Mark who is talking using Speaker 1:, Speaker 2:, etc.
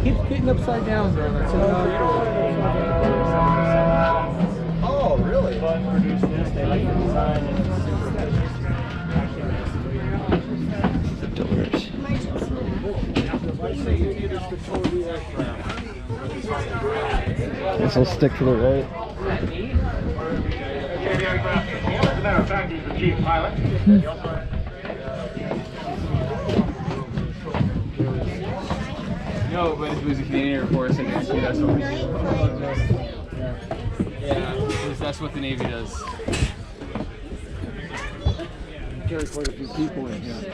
Speaker 1: Keeps getting upside down, bro. That's
Speaker 2: Oh, really?
Speaker 3: Produced this. They like the design and it's super
Speaker 4: Delivers. This will stick to the right.
Speaker 5: As a matter of fact, he's the chief pilot.
Speaker 6: No, but if it was a Canadian Air Force and Navy, that's what we do. Yeah, because that's what the Navy does.
Speaker 1: carry quite a few people in here.